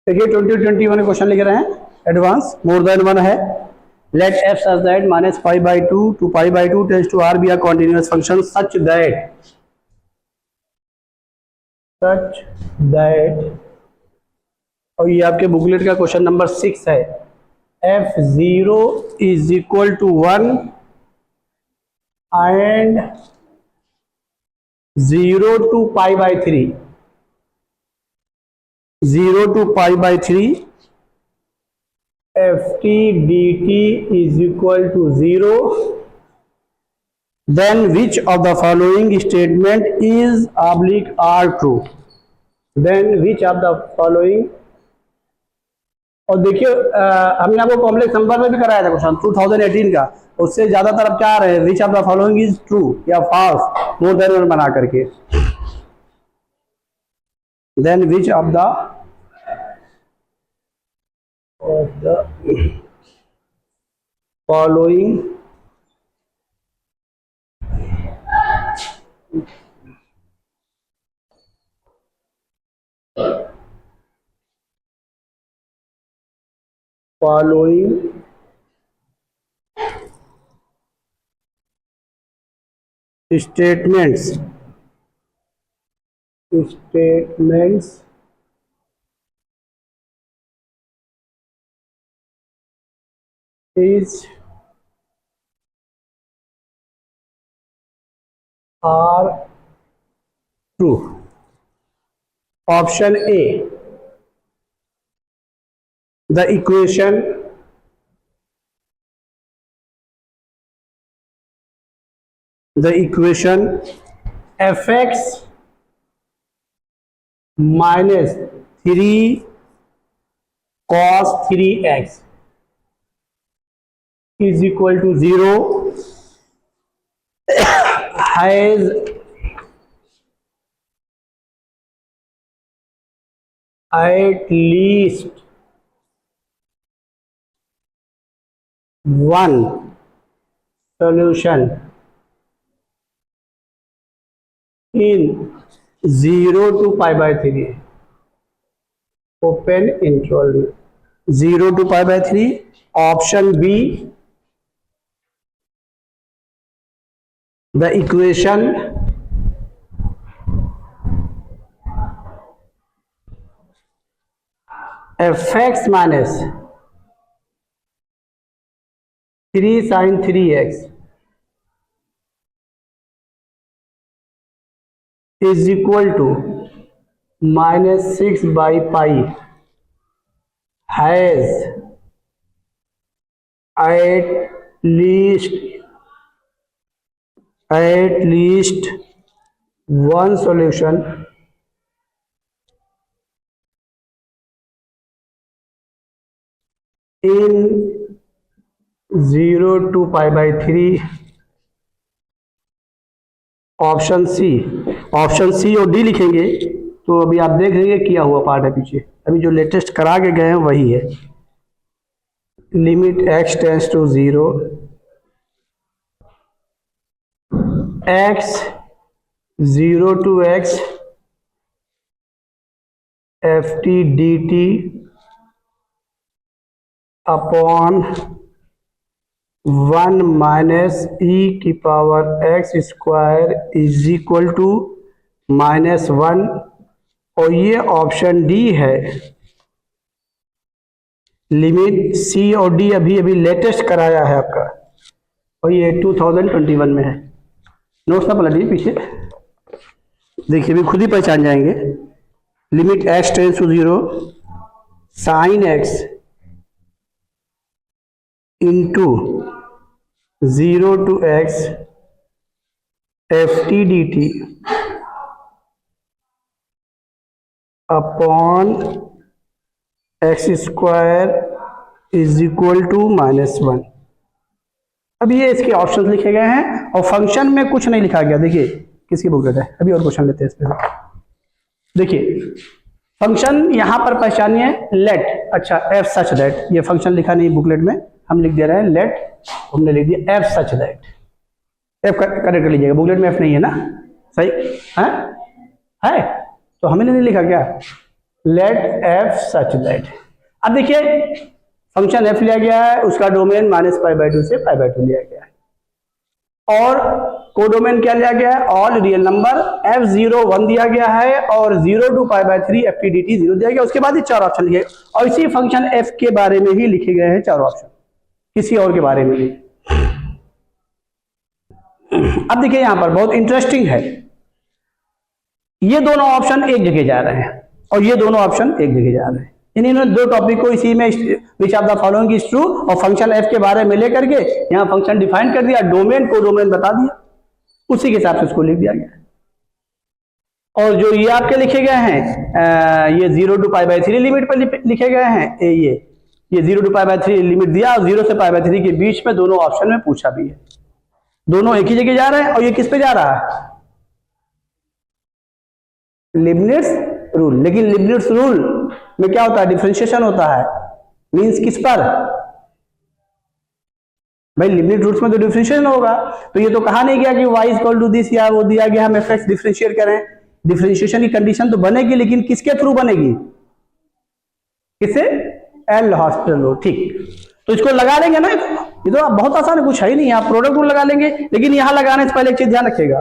देखिए 2021 क्वेश्चन लिख रहे हैं एडवांस मोर देन वन है। Let f such that minus pi by two to pi by two tends to R be R continuous function such that और ये आपके booklet का क्वेश्चन नंबर 6 है। F zero is equal to 1 and 0 to pi by 3 0 to pi by 3 F T D t is equal to 0, then which of the following statement is oblique are true? Then which of the following, और देखिए हमने आपको complex number में भी कराया था question 2018 का, उससे ज्यादातर अब क्या आ रहे हैं, which of the following is true या फॉल्स मोर देन वन बना करके। Then which of the following statements are true? Option A, the equation fx minus 3 cos 3x is equal to 0 has at least one solution in 0 to pi by 3 open interval 0 to pi by 3। Option B, the equation fx minus 3 sin 3x is equal to minus 6 by pi has at least one solution in 0 to pi by 3। Option C और D लिखेंगे तो अभी आप देख लेंगे किया हुआ part है पीछे, अभी जो लेटेस्ट करा के गए हैं वही है। Limit x tends to 0 x 0 to x F T D T upon 1 minus E की power X square is equal to -1, और ये ऑप्शन डी है। लिमिट सी और डी अभी लेटेस्ट कराया है आपका, और ये 2021 में है। नोट्स ना पलटिए पीछे, देखिए भी खुद ही पहचान जाएंगे। Limit x tends to 0 sine x into 0 to x F T D T upon x square is equal to -1। अब ये इसके ऑप्शन लिखे गए हैं और फंक्शन में कुछ नहीं लिखा गया। देखिए किसकी बुकलेट है, अभी और क्वेश्चन लेते हैं इसमें। देखिए फंक्शन यहां पर पहचानिए लेट, अच्छा एफ सच दैट, ये फंक्शन लिखा नहीं बुकलेट में, हम लिख दे रहे हैं लेट, हमने लिख दिया F such that. F correct कर लीजिएगा, बुकलेट में एफ नहीं है ना, सही है तो हमने नहीं लिखा क्या, लेट एफ सच दैट, अब देखिए फंक्शन एफ लिया गया है, उसका डोमेन -π/2 से π/2 लिया गया है, और कोडोमेन क्या लिया गया है, ऑल रियल नंबर, f0 1 दिया गया है और 0 to π/3 ft dt 0 दिया गया। उसके बाद ये चार ऑप्शन लिखे और इसी फंक्शन f के बारे में ही लिखे गए हैं चार ऑप्शन, किसी और के बारे में नहीं। अब देखिए यहां पर बहुत इंटरेस्टिंग है, ये दोनों ऑप्शन एक जगह जा रहे हैं और ये दोनों ऑप्शन एक जगह जा रहे हैं। इन्होंने दो टॉपिक को इसी में विच of the following is true और फंक्शन एफ के बारे में लेकर के यहाँ फंक्शन डिफाइन कर दिया, डोमेन को डोमेन बता दिया, उसी के हिसाब से उसको लिख दिया गया। और जो ये आपके लिखे गए हैं ये 0 to π/3 लिमिट पर लिखे गए हैं, ये 0 to π/3 लिमिट दिया और 0 से π/3 के बीच में दोनों ऑप्शन में पूछा भी है, दोनों एक ही जगह जा रहे हैं। और ये किस पे जा रहा है, लीबनिट्ज रूल। लेकिन लीबनिट्ज रूल में क्या होता है, डिफरेंशिएशन होता है, मींस किस पर भाई, लीबनिट्ज रूल्स में तो डिफरेंशिएशन होगा। तो ये तो कहा नहीं गया कि y इक्वल टू दिस या वो दिया गया हम fx डिफरेंशिएट करें, डिफरेंशिएशन की कंडीशन तो बनेगी, लेकिन किसके थ्रू बनेगी, किसे, एल हॉस्पिटल रूल। ठीक, तो इसको लगा लेंगे ना, ये तो बहुत आसान है, कुछ है ही नहीं, आप प्रोडक्ट रूल लगा लेंगे। लेकिन यहां लगाने से पहले एक चीज ध्यान रखिएगा,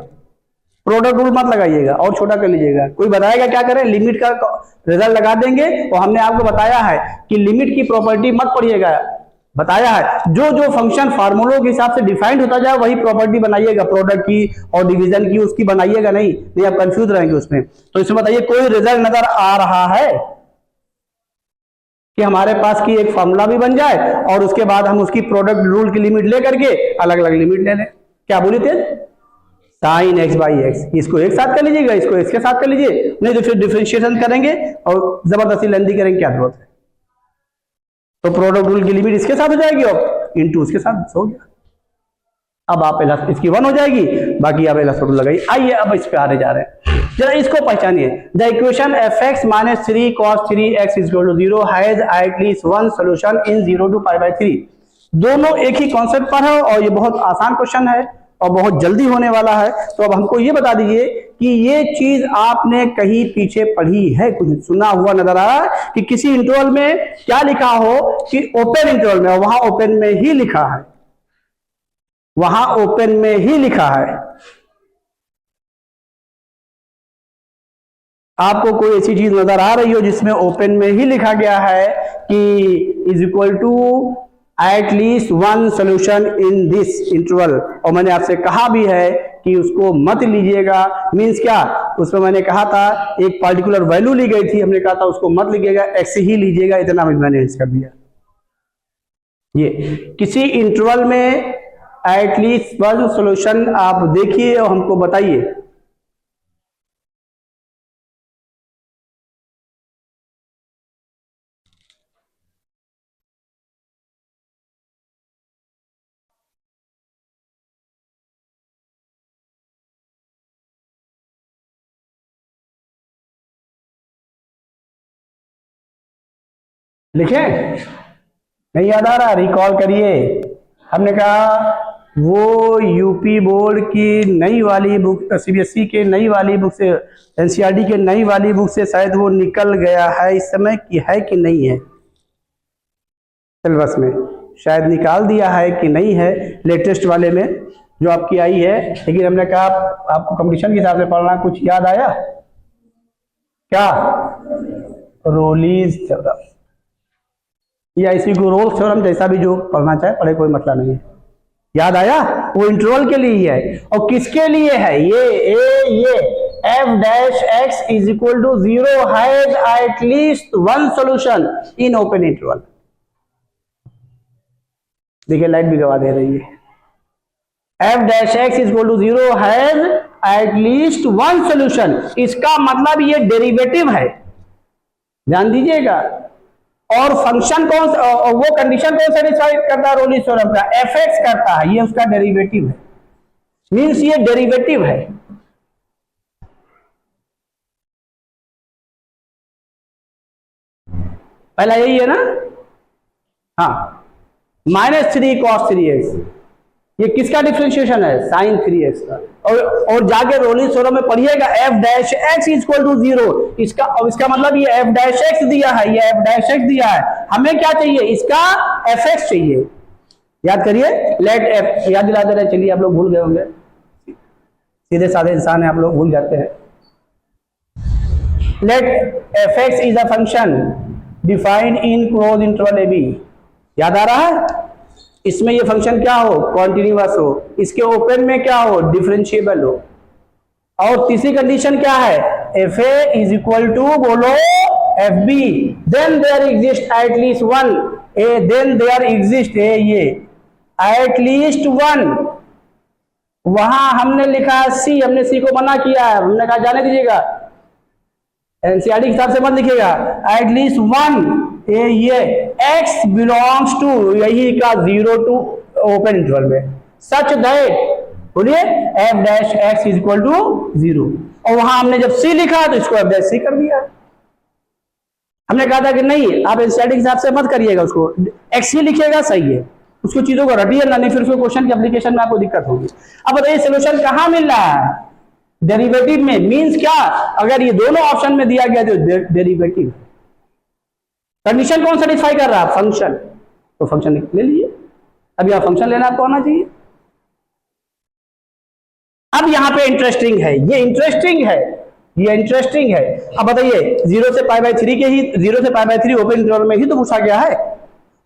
प्रोडक्ट रूल मत लगाइएगा और छोटा कर लीजिएगा। कोई बताएगा क्या करें, लिमिट का रिजल्ट लगा देंगे, और हमने आपको बताया है कि लिमिट की प्रॉपर्टी मत पढ़िएगा, बताया है जो जो फंक्शन फार्मूलों के हिसाब से डिफाइंड होता जाए वही प्रॉपर्टी बनाइएगा, प्रोडक्ट की और डिवीजन की उसकी बनाइएगा नहीं आप कंफ्यूज रहेंगे उसमें। तो इसमें बताइए कोई रिजल्ट नजर आ रहा है कि हमारे पास की एक फार्मूला भी बन जाए और उसके बाद हम उसकी प्रोडक्ट रूल की लिमिट लेकर के अलग अलग लिमिट ले लें। क्या बोली थे, साइन x/x, इसको एक साथ कर लीजिएगा, इसको इसके साथ कर लीजिए, नहीं तो फिर डिफरेंशिएशन करेंगे और जबरदस्ती लेंदी करेंगे, क्या जरूरत है। तो प्रोडक्ट रूल की लिमिट इसके साथ हो जाएगी और इनटू उसके साथ हो गया। अब आप इसकी 1 हो जाएगी, बाकी आप एलएस लगाइए। आइए अब इस पे आगे जा रहे हैं, जरा इसको पहचानिए। The equation fx - 3 cos 3x = 0 has at least one solution in 0 to π/3। दोनों एक ही कॉन्सेप्ट पर है और ये बहुत आसान क्वेश्चन है और बहुत जल्दी होने वाला है। तो अब हमको ये बता दीजिए कि ये चीज आपने कहीं पीछे पढ़ी है, कुछ सुना हुआ नजर आ रहा है कि किसी इंटरवल में क्या लिखा हो कि ओपन इंटरवल में, वहां ओपन में ही लिखा है, वहां ओपन में ही लिखा है। आपको कोई ऐसी चीज नजर आ रही हो जिसमें ओपन में ही लिखा गया है कि is equal to at least one solution in this interval, और मैंने आपसे कहा भी है कि उसको मत लीजिएगा। मींस क्या, उसमें मैंने कहा था एक पार्टिकुलर वैल्यू ली गई थी, हमने कहा था उसको मत लीजिएगा, एक्स ही लीजिएगा, इतना मैंने कर दिया। ये किसी इंटरवल में एट लीस्ट वन सोल्यूशन आप देखिए और हमको बताइए। लिखे, नहीं याद आ रहा, रिकॉल करिए। हमने कहा वो यूपी बोर्ड की नई वाली बुक, सीबीएसई के नई वाली बुक से, एनसीईआरटी के नई वाली बुक से शायद वो निकल गया है इस समय, कि है कि नहीं है सिलेबस में, शायद निकाल दिया है कि नहीं है लेटेस्ट वाले में जो आपकी आई है। लेकिन हमने कहा आपको कंपटीशन के हिसाब से पढ़ना, कुछ याद आया क्या, रोलीज थ्योरम या इसी को रोल्स थ्योरम, जैसा भी जो पढ़ना चाहे पढ़े, कोई मसला नहीं है। याद आया, वो इंटरवल के लिए ही है। और किसके लिए है, ये f-x = 0 has at least one solution in open interval. देखिए लाइट भी गवा दे रही है, f-x = 0 has at least one solution, इसका मतलब ये डेरिवेटिव है, ध्यान दीजिएगा। और फंक्शन कौन, वो कंडीशन कौन सेटिस्फाई करता है रोलीज थ्योरम का, fx करता है, ये उसका डेरिवेटिव है, मींस ये डेरिवेटिव है। पहला यही है ना, हाँ, -3 cos 3x ये किसका डिफरेंशिएशन है? साइन 3x का। और जाके रोलिंग सोरो में पढ़िएगा f dash x equal to 0। इसका मतलब ये एफ डैश एक्स दिया है, ये एफ डैश एक्स दिया है, हमें क्या चाहिए? इसका एफ एक्स चाहिए। याद करिए, लेट एफ, याद दिला दे रहे, चलिए आप लोग भूल गए होंगे, सीधे साधे इंसान है, आप लोग भूल जाते हैं। Let f x is a function defined in closed interval a b. याद आ रहा है? इसमें ये फंक्शन क्या हो? कॉन्टिन्यूअस हो। इसके ओपन में क्या हो? डिफरेंशिएबल हो। और तीसरी कंडीशन क्या है? F A is equal to, बोलो, F B, then there exist at least one A, then there exist A, ये एट लीस्ट वन। वहां हमने लिखा सी, हमने सी को मना किया है, हमने कहा जाने दीजिएगा, एनसीईआरटी के हिसाब से मत लिखिएगा, एट लीस्ट वन ये x बिलोंग्स टू, यही का 0 टू ओपन इंटरवल में, सच दैट, बोलिए, f dash x is equal to 0। और वहां हमने जब c लिखा तो इसको f डैश c कर दिया। हमने कहा था कि नहीं, आप एनसीईआरटी के हिसाब से मत करिएगा, उसको x ही लिखिएगा, सही है, उसको चीजों को रटिए ना, नहीं फिर उसको क्वेश्चन की एप्लीकेशन में आपको दिक्कत होगी। अब बताइए सोल्यूशन कहां मिल रहा है? डेरिवेटिव में। मींस क्या? अगर ये दोनों ऑप्शन में दिया गया तो डेरिवेटिव। कंडीशन कौन सेटिस्फाई कर रहा है? फंक्शन। तो फंक्शन ले लीजिए। अब यहां फंक्शन लेना आपको आना चाहिए। अब यहां पे इंटरेस्टिंग है, ये इंटरेस्टिंग है, ये इंटरेस्टिंग है। अब बताइए 0 से π/3 के ही, 0 से π/3 ओपन इंटरवल में ही तो पूछा गया है।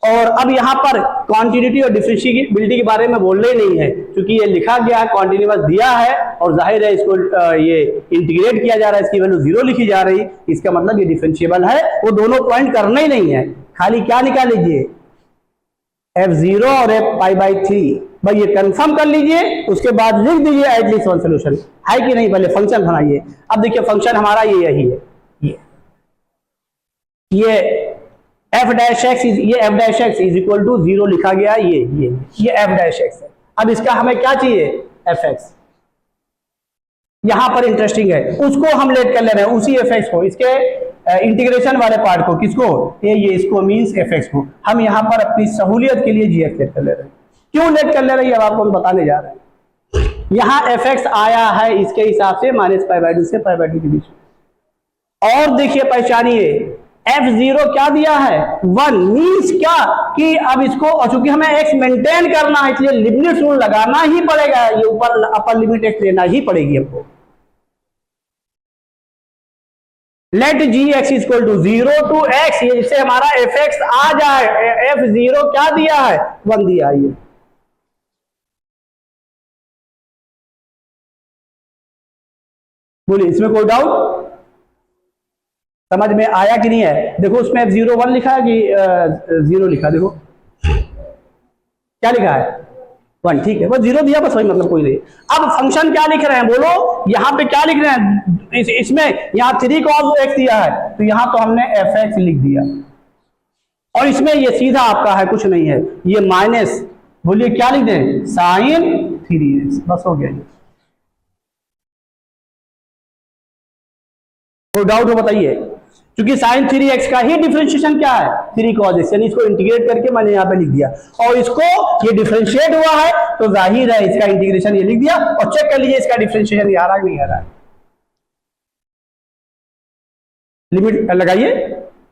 और अब यहां पर क्वांटिटी और डिफरेंशिएबिलिटी के बारे में बोलना ही नहीं है, क्योंकि ये लिखा गया है, कॉन्टिन्यूअस दिया है, और जाहिर है इसको ये इंटीग्रेट किया जा रहा है, इसकी वैल्यू 0 लिखी जा रही, इसका मतलब ये डिफरेंशिएबल है। वो दोनों पॉइंट करना ही नहीं है, खाली क्या निकाल लीजिए? f0 और f π/3। भाई ये कंफर्म कर लीजिए, उसके बाद लिख दीजिए एटलीस्ट वन सोल्यूशन है कि नहीं। पहले फंक्शन बनाइए। अब देखिए फंक्शन हमारा ये यही है, ये f डैश एक्स, ये f dash x is equal to 0 लिखा गया, ये f डैश एक्स है। अब इसका हमें क्या चाहिए? F x. यहां पर इंटरेस्टिंग है, उसको हम लेट कर ले रहे हैं, उसी एफ एक्स को, इसके इंटीग्रेशन वाले पार्ट को, किसको? ये इसको मींस एफ एक्स को हम यहां पर अपनी सहूलियत के लिए जी एक्स लेट कर ले रहे हैं। क्यों लेट कर ले रहे हैं अब आपको हम बताने जा रहे हैं। यहां एफ एक्स आया है इसके हिसाब से -π/2 से π/2 के बीच में। और देखिए पहचानिए, f0 क्या दिया है? 1। मीन्स क्या कि अब इसको, और चूंकि हमें x मेंटेन करना है इसलिए लिमिट रूल लगाना ही पड़ेगा, ये ऊपर अपर लिमिट x लेना ही पड़ेगी हमको। Let g(x) equal to 0 to x, ये जिससे हमारा f(x) आ जाए। f0 क्या दिया है? 1 दिया है। ये बोलिए, इसमें कोई डाउट? समझ में आया कि नहीं है? देखो उसमें f0 1 लिखा है कि 0 लिखा? देखो क्या लिखा है? 1। ठीक है, वो 0 दिया, बस वही, मतलब कोई नहीं। अब फंक्शन क्या लिख रहे हैं बोलो? यहाँ पे क्या लिख रहे हैं? इसमें यहाँ 3 cos x दिया है, तो यहाँ तो हमने f(x) लिख दिया, और इसमें ये सीधा आपका है, कुछ नहीं है, ये माइनस, बोलिए क्या लिख दें? sin 3x। बस हो गया। ये कोई डाउट हो बताइए? क्योंकि sin 3x का ही डिफरेंशिएशन क्या है? 3 cos x, यानी इसको इंटीग्रेट करके मैंने यहाँ पे लिख दिया, और इसको ये डिफरेंशिएट हुआ है तो जाहिर है इसका इंटीग्रेशन ये लिख दिया। और चेक कर लीजिए इसका डिफरेंशिएशन आ रहा है नहीं आ रहा है? लिमिट लगाइए।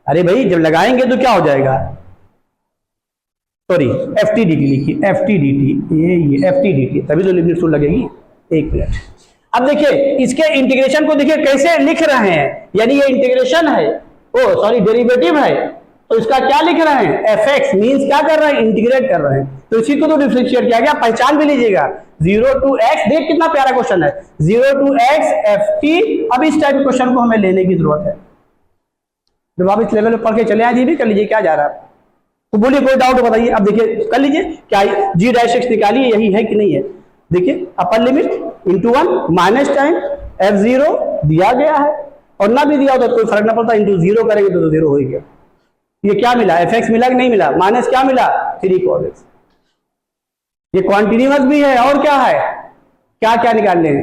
अरे भाई जब लगाएंगे तो क्या हो जाएगा? सॉरी, ft/dt लिखिए, ft/dt, ये ft/dt, तभी तो लिमिट रूल लगेगी। एक मिनट। अब देखिए इसके इंटीग्रेशन को देखिए कैसे लिख रहे हैं, यानी ये इंटीग्रेशन है, ओ सॉरी डेरिवेटिव है, तो इसका क्या लिख रहे हैं? f(x) मींस क्या कर रहे हैं? इंटीग्रेट कर रहे हैं, तो इसी को तो डिफरेंशिएट किया गया। पहचान भी लीजिएगा, 0 to x, देख कितना प्यारा क्वेश्चन है, 0 to x ft। अब इस टाइप के क्वेश्चन को हमें लेने की जरूरत है। जब आप इस लेवल पर पढ़ के चले आइए, भी कर लीजिए, क्या जा रहा है? तो बोलिए कोई डाउट बताइए। अब देखिए कर लीजिए, क्या g(x) निकालिए, यही है कि नहीं है? देखिए upper limit into 1 minus time f0 दिया गया है, और ना भी दिया होता तो कोई फर्क ना पड़ता, इंटू 0 करेंगे तो 0 हो गया। ये क्या मिला? f(x) मिला कि नहीं मिला? माइनस क्या मिला? 3 cos x। ये कॉन्टिन्यूअस भी है, और क्या है? क्या क्या निकाल लेंगे?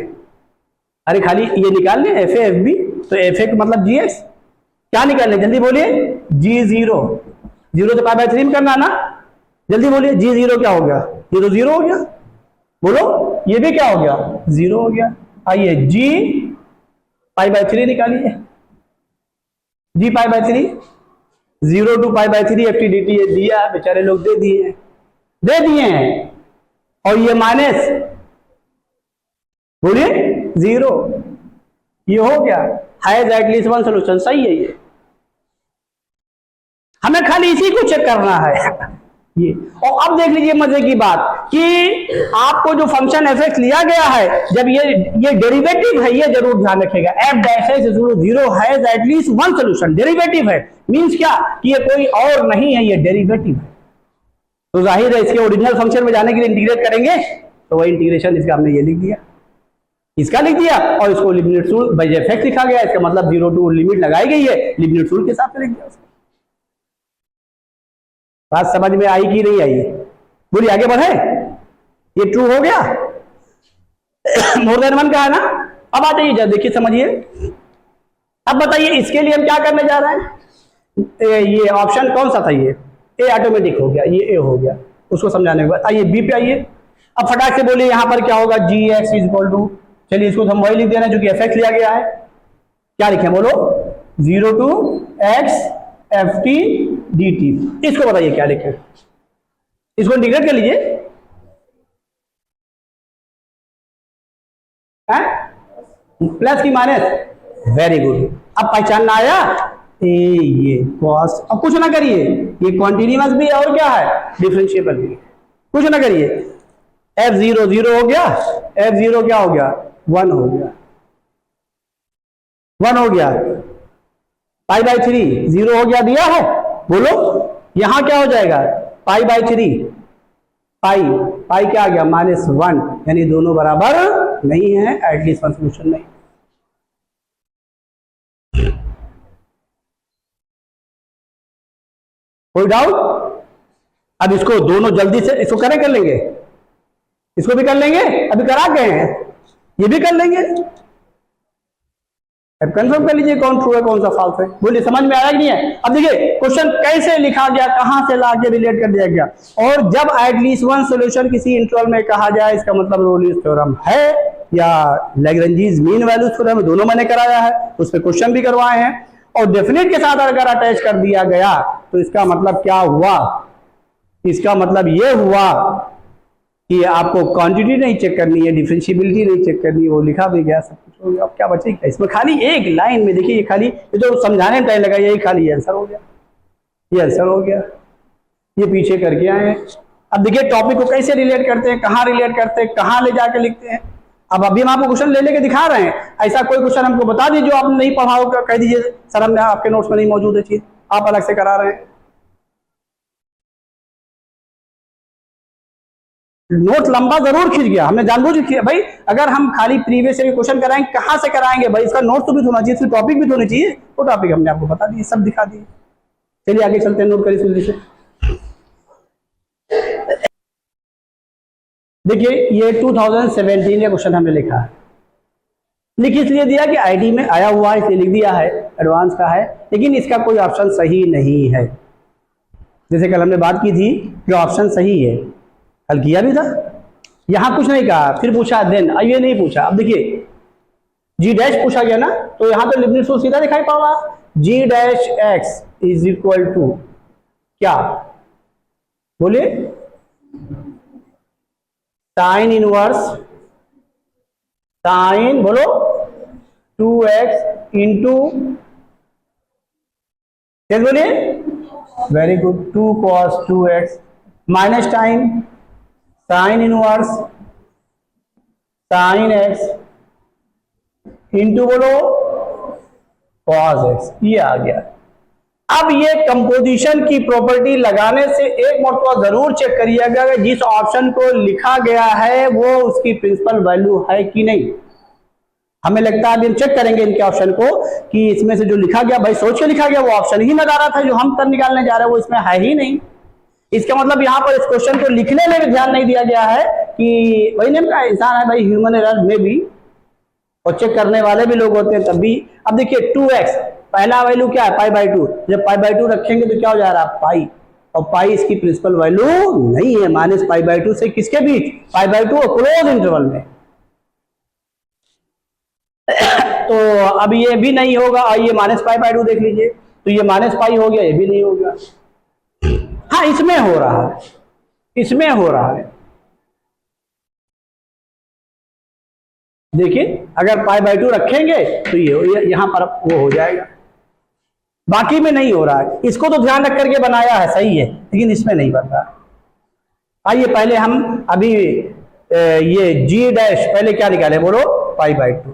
अरे खाली ये निकाल लें f(a) f(b), तो f(a) मतलब gx। क्या निकाल लें? जल्दी बोलिए। g0, 0 से π/3 में करना ना, जल्दी बोलिए। g0 क्या हो गया? ये तो 0 हो गया। बोलो, ये भी क्या हो गया, 0 हो गया। आइए जी पाई बाय 3 निकालिए, G pi by 3, 0 to pi by 3 F T D T दिया, बेचारे लोग दे दिए हैं। और ये माइनस, बोलिए 0, ये हो गया। हैज एटलीस्ट वन सोल्यूशन, सही है ये। हमें खाली इसी को चेक करना है ये। और अब देख लीजिए मजे की बात कि आपको जो फंक्शन एफ एक्स लिया गया है, जब ये डेरिवेटिव है, ये जरूर ध्यान रखेगा, f dash x equal to 0 has at least one solution. Derivative है मींस क्या कि ये कोई और नहीं है, ये डेरिवेटिव है। तो जाहिर है इसके ओरिजिनल फंक्शन में जाने के लिए इंटीग्रेट करेंगे, तो वही इंटीग्रेशन इसका हमने ये लिख दिया, इसका लिख दिया, और इसको limit rule by F x लिखा गया। इसका मतलब 0 टू लिमिट लगाई गई है, लिमिट रूल के हिसाब से लिख दिया उसको। बात समझ में आई कि नहीं आई? बोलिए आगे बढ़े। ये ट्रू हो गया, मोर देन 1 का है ना। अब आ जाइए जब देखिए समझिए। अब बताइए इसके लिए हम क्या करने जा रहे हैं। ये ऑप्शन कौन सा था, ये ए ऑटोमेटिक हो गया, ये ए हो गया। उसको समझाने के बाद आइए बी पे आइए। अब फटाक से बोलिए यहाँ पर क्या होगा, जी एक्स इज इक्वल टू, चलिए इसको हम वही लिख दे रहे हैं जो कि एफ एक्स लिया गया है। क्या लिखे बोलो, 0 to x f T D t. इसको बताइए क्या लिखे, इसको इंटीग्रेट कर लीजिए। प्लस की माइनस, वेरी गुड। अब पहचानना आया ये कॉस। अब कुछ ना करिए, ये कॉन्टिन्यूअस भी है और क्या है, डिफरेंशिएबल भी है। कुछ ना करिए, f0 0 हो गया, f0 क्या हो गया, 1 हो गया, 1 हो गया। पाई बाय 3 0 हो गया, दिया है। बोलो यहां क्या हो जाएगा, पाई बाय 3, पाई क्या आ गया, -1, यानी दोनों बराबर नहीं है, एटलीस्ट वन सोल्यूशन नहीं। कोई डाउट? अब इसको दोनों जल्दी से इसको कर लेंगे, इसको भी कर लेंगे, अभी करा गए हैं, ये भी कर लेंगे। अब कंफर्म कर लीजिए कौन ट्रू है कौन सा फॉल्स है। बोलिए समझ में आया कि नहीं है? अब देखिए क्वेश्चन कैसे लिखा गया, कहां से लाके रिलेट कर दिया गया। और जब एटलीस्ट वन सॉल्यूशन किसी इंटरवल में कहा जाए, इसका मतलब रोलिंस थ्योरम है या लैग्रेंजीज मीन वैल्यू थ्योरम, दोनों मैंने कराया है, उस पर क्वेश्चन भी करवाए हैं। और डेफिनेट के साथ अगर अटैच कर दिया गया तो इसका मतलब क्या हुआ, इसका मतलब ये हुआ कि आपको क्वांटिटी नहीं चेक करनी है, डिफरेंशिएबिलिटी नहीं चेक करनी है, वो लिखा भी गया, सब कुछ हो गया। अब क्या बचेगा इसमें, खाली एक लाइन में देखिए, ये खाली ये तो समझाने में टाइम लगा, यही खाली आंसर हो गया, ये आंसर हो गया, ये पीछे करके आए हैं। अब देखिए टॉपिक को कैसे रिलेट करते हैं, कहाँ रिलेट करते हैं, कहाँ ले जाकर लिखते हैं। अब अभी हम आपको क्वेश्चन ले लेके दिखा रहे हैं, ऐसा कोई क्वेश्चन हमको बता दीजिए जो आपने नहीं पढ़ा होगा, कह दीजिए सर हमने आपके नोट्स में नहीं मौजूद है चीज, आप अलग से करा रहे हैं। नोट लंबा जरूर खींच गया, हमने जानबूझ किया भाई। अगर हम खाली प्रीवियस ईयर क्वेश्चन कराएंगे, कहां से कराएंगे भाई, इसका नोट तो भी होना चाहिए, टॉपिक भी होना चाहिए। वो टॉपिक हमने आपको बता दिए, सब दिखा दिए। चलिए आगे चलते हैं, नोट करिए जल्दी से। देखिए ये 2017 का क्वेश्चन हमने लिखा है, लिख इसलिए दिया कि आईडी में आया हुआ है इसलिए लिख दिया है, एडवांस का है, लेकिन इसका कोई ऑप्शन सही नहीं है। जैसे कल हमने बात की थी जो ऑप्शन सही है, कल किया भी था, यहां कुछ नहीं कहा, फिर पूछा देन, ये नहीं पूछा। अब देखिए जी डैश पूछा गया ना, तो यहां तो लिबनिट्ज रूल सीधा दिखाई पड़ रहा, G dash x is equal to क्या, बोलिए साइन इनवर्स, साइन बोलो 2x इंटू, बोलिए very good, 2 cos 2x minus time sine inverse sine x into बोलो cos x, ये आ गया। अब ये कंपोजिशन की प्रॉपर्टी लगाने से एक मरतबा जरूर चेक करिएगा कि जिस ऑप्शन को लिखा गया है वो उसकी प्रिंसिपल वैल्यू है कि नहीं। हमें लगता है अभी हम चेक करेंगे इनके ऑप्शन को कि इसमें से जो लिखा गया, भाई सोच के लिखा गया, वो ऑप्शन ही नजर आ रहा था जो हम कर निकालने जा रहे हैं वो इसमें है ही नहीं। इसका मतलब यहाँ पर इस क्वेश्चन को लिखने में भी ध्यान नहीं दिया गया है कि वही नेम का इंसान है भाई, ह्यूमन एरर में भी, और चेक करने वाले भी लोग होते हैं तब भी। अब देखिए 2x पहला वैल्यू क्या है, पाई बाय 2, जब पाई बाय 2 रखेंगे तो क्या हो जा रहा है, पाई, और पाई इसकी प्रिंसिपल वैल्यू नहीं है, -π/2 से किसके बीच, π/2 और क्लोज इंटरवल में। तो अब ये भी नहीं होगा, और ये -π/2 देख लीजिए, तो ये -π हो गया, ये भी नहीं होगा। हाँ, इसमें हो रहा है, इसमें हो रहा है। देखिए अगर π/2 रखेंगे तो ये यहां पर वो हो जाएगा, बाकी में नहीं हो रहा है। इसको तो ध्यान रख करके बनाया है, सही है, लेकिन इसमें नहीं बन रहा। आइए पहले हम अभी ये g डैश पहले क्या निकाले, बोलो π/2,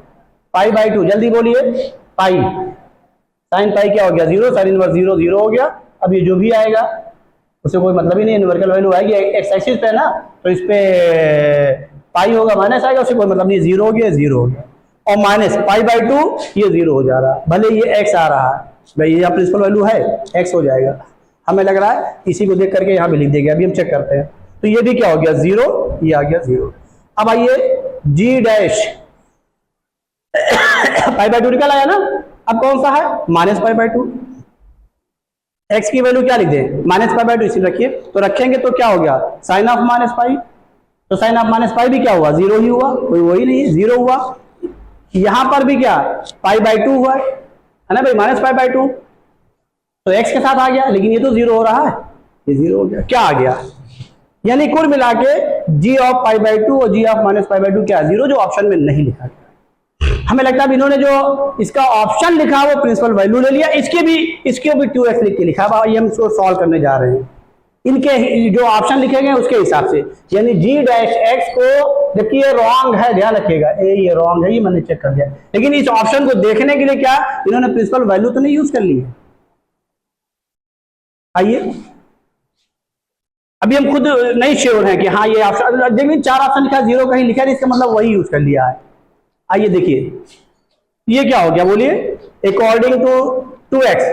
π/2 जल्दी बोलिए, पाई साइन पाई क्या हो गया 0, साइन इनवर्स 0 0 हो गया। अब ये जो भी आएगा उससे कोई मतलब ही नहीं, न्यूमेरिकल वैल्यू आएगी एक्स एक्सिस पे ना, तो इस पे पाई होगा माइनस आएगा, उससे कोई मतलब नहीं, 0 हो गया 0 हो गया, और माइनस π/2 ये 0 हो जा रहा है, भले ये x आ रहा है भाई, ये प्रिंसिपल वैल्यू है x हो जाएगा, हमें लग रहा है इसी को देख करके यहाँ भी लिख देंगे। अभी हम चेक करते हैं, तो ये भी क्या हो गया 0, ये आ गया 0। अब आइए g डैश π/2 निकल आया ना, अब कौन सा है -π/2, x की वैल्यू क्या लिख दें -π/2 इसी रखिए, तो रखेंगे तो क्या हो गया साइन ऑफ -π, तो साइन ऑफ -π भी क्या हुआ 0 ही हुआ, कोई वही नहीं 0 हुआ। यहां पर भी क्या π/2 हुआ है ना भाई, -π/2, तो x के साथ आ गया, लेकिन ये तो 0 हो रहा है, ये 0 हो गया, क्या आ गया, यानी कुल मिला के g ऑफ π/2 और g ऑफ -π/2 क्या 0, जो ऑप्शन में नहीं लिखा गया। हमें लगता है इन्होंने जो इसका ऑप्शन लिखा वो प्रिंसिपल वैल्यू ले लिया, इसके भी 2x लिख के लिखा, ये हम इसको सॉल्व करने जा रहे हैं, इनके जो ऑप्शन लिखे गए उसके हिसाब से, यानी g डैश x को, जबकि ये रॉन्ग है, ध्यान रखिएगा, ये रॉन्ग है, ये मैंने चेक कर दिया, लेकिन इस ऑप्शन को देखने के लिए क्या इन्होंने प्रिंसिपल वैल्यू तो नहीं यूज कर ली है। आइए अभी हम खुद नहीं श्योर हैं कि हाँ ये ऑप्शन, देखिए 4 ऑप्शन लिखा है, 0 कहीं लिखा है, इसका मतलब वही यूज कर लिया है। आइए देखिए ये क्या हो गया, बोलिए according to 2x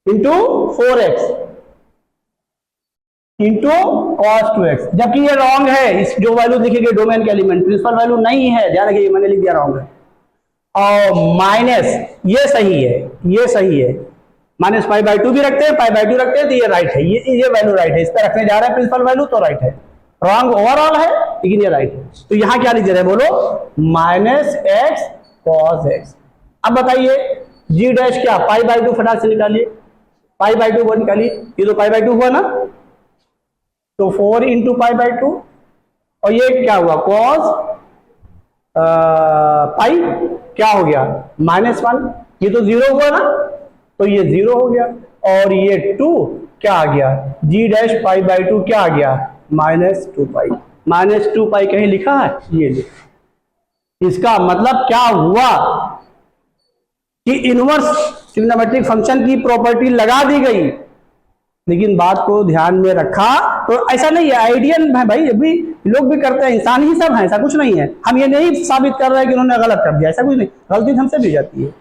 into 4x into cos 2x, जबकि ये रॉन्ग है, इस जो वैल्यू लिखी गई डोमेन के एलिमेंट प्रिंसिपल वैल्यू नहीं है, ध्यान रखिए मैंने लिख दिया रॉन्ग है, और माइनस ये सही है, ये सही है, -π/2 भी रखते हैं, π/2 रखते हैं, तो ये राइट है, ये वैल्यू राइट है, इस पर रखने जा रहे हैं प्रिंसिपल वैल्यू, तो राइट है, रॉन्ग ओवरऑल है लेकिन ये राइट है। तो यहां क्या लिख दे रहे हैं, बोलो -x cos x। अब बताइए g डैश क्या π/2 फटाक से निकालिए, π/2 वो निकालिए, ये तो पी/2 हुआ ना, तो 4 इंटू π/2, और ये क्या हुआ cos पाई क्या हो गया -1, ये तो 0 हुआ ना, तो ये 0 हो गया, और ये 2 क्या आ गया g डैश π/2 क्या आ गया -2π, -2π कहीं लिखा है, ये लिखा। इसका मतलब क्या हुआ कि इनवर्स ट्रिग्नोमेट्रिक फंक्शन की प्रॉपर्टी लगा दी गई, लेकिन बात को ध्यान में रखा तो ऐसा नहीं है, आइडियल है भाई, अभी लोग भी करते हैं, इंसान ही सब है, ऐसा कुछ नहीं है, हम ये नहीं साबित कर रहे हैं कि उन्होंने गलत कर दिया, ऐसा कुछ नहीं, गलती हमसे भी जाती है,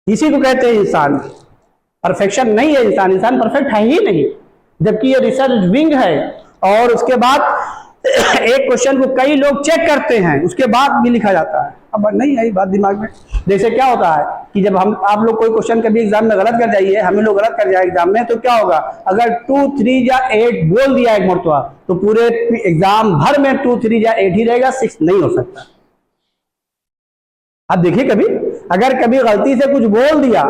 इसी को कहते हैं इंसान। परफेक्शन नहीं है इंसान, इंसान परफेक्ट है ही नहीं, जबकि ये रिसर्च विंग है, और उसके बाद एक क्वेश्चन को कई लोग चेक करते हैं, उसके बाद भी लिखा जाता है। अब नहीं आई बात दिमाग में, जैसे क्या होता है कि जब आप लोग कोई क्वेश्चन कभी एग्जाम में गलत कर जाइए, हमें लोग गलत कर जाए एग्जाम में, तो क्या होगा, अगर 2 3 या 8 बोल दिया एक मरतबा, तो पूरे एग्जाम भर में 2 3 या 8 ही रहेगा, 6 नहीं हो सकता। आप देखिए कभी अगर कभी गलती से कुछ बोल दिया,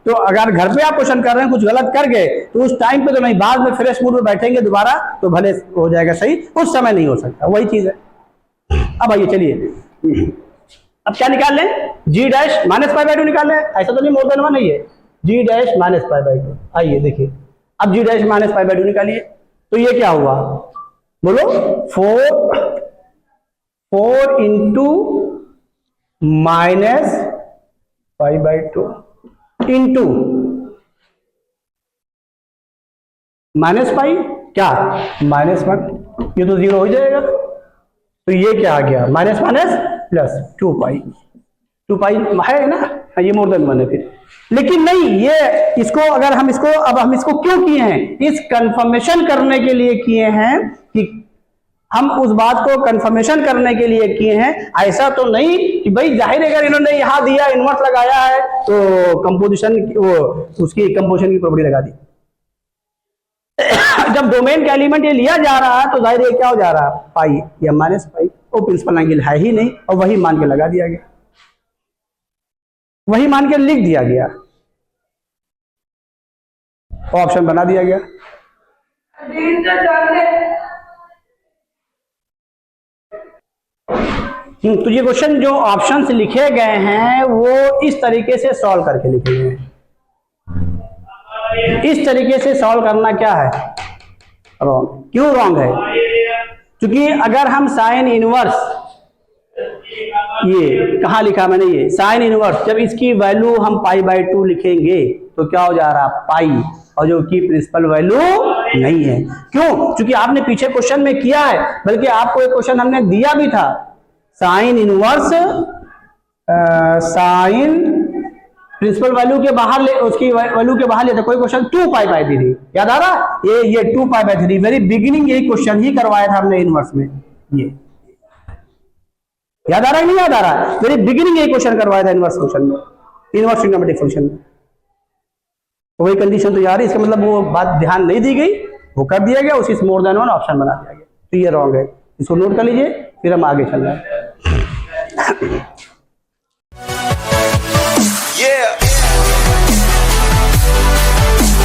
तो अगर घर पे आप क्वेश्चन कर रहे हैं कुछ गलत कर गए, तो उस टाइम पे तो नहीं, बाद में फ्रेश मूड में बैठेंगे दोबारा तो भले हो जाएगा सही, उस समय नहीं हो सकता, वही चीज है। अब आइए चलिए अब क्या निकाल लें, g डैश -π/2 निकाल लें, ऐसा तो नहीं मोर देन 1 नहीं है, g डैश -π/2। आइए देखिए अब g डैश -π/2 निकालिए, तो ये क्या हुआ, बोलो 4 इंटू -π/2 इंटू -π क्या -1, ये तो 0 हो जाएगा, तो ये क्या आ गया माइनस माइनस प्लस 2π है ना, ये मोर देन 1 है फिर, लेकिन नहीं, ये इसको अगर हम इसको, अब हम इसको क्यों किए हैं, इस कंफर्मेशन करने के लिए किए हैं कि हम उस बात को कंफर्मेशन करने के लिए किए हैं, ऐसा तो नहीं कि भाई जाहिर है अगर इन्होंने यहां दिया इन्वर्स लगाया है तो कंपोजिशन वो उसकी कंपोजिशन की प्रॉपर्टी लगा दी। जब डोमेन का एलिमेंट ये लिया जा रहा है तो जाहिर है क्या हो जा रहा है, पाई या माइनस पाई, वो प्रिंसिपल एंगल है ही नहीं और वही मान के लगा दिया गया, वही मान के लिख दिया गया, ऑप्शन बना दिया गया। तो ये क्वेश्चन जो ऑप्शंस लिखे गए हैं वो इस तरीके से सॉल्व करके लिखे गए हैं। इस तरीके से सॉल्व करना क्या है, रॉन्ग। क्यों रॉन्ग है? क्योंकि अगर हम साइन इनवर्स, ये कहाँ लिखा मैंने, ये साइन इनवर्स, जब इसकी वैल्यू हम π/2 लिखेंगे तो क्या हो जा रहा है, पाई, और जो कि प्रिंसिपल वैल्यू नहीं है। क्यों? क्योंकि आपने पीछे क्वेश्चन में किया है, बल्कि आपको एक क्वेश्चन हमने दिया भी था, sine inverse sine principal value के बाहर ले, उसकी वैल्यू के बाहर लेता, कोई क्वेश्चन 2π/3, याद आ रहा? ये 2π/3 वेरी बिगिनिंग यही क्वेश्चन ही करवाया था हमने इनवर्स में, ये याद आ रहा है नहीं याद आ रहा? वेरी बिगिनिंग यही क्वेश्चन करवाया था इनवर्स क्वेश्चन में, इनवर्स ट्रिग्नोमेट्रिक फंक्शन में। वही कंडीशन तो यार, इसका मतलब वो बात ध्यान नहीं दी गई, वो कर दिया गया, उसी से मोर देन वन ऑप्शन बना दिया गया, तो ये रॉन्ग है। इसको नोट कर लीजिए, फिर हम आगे चल रहे हैं।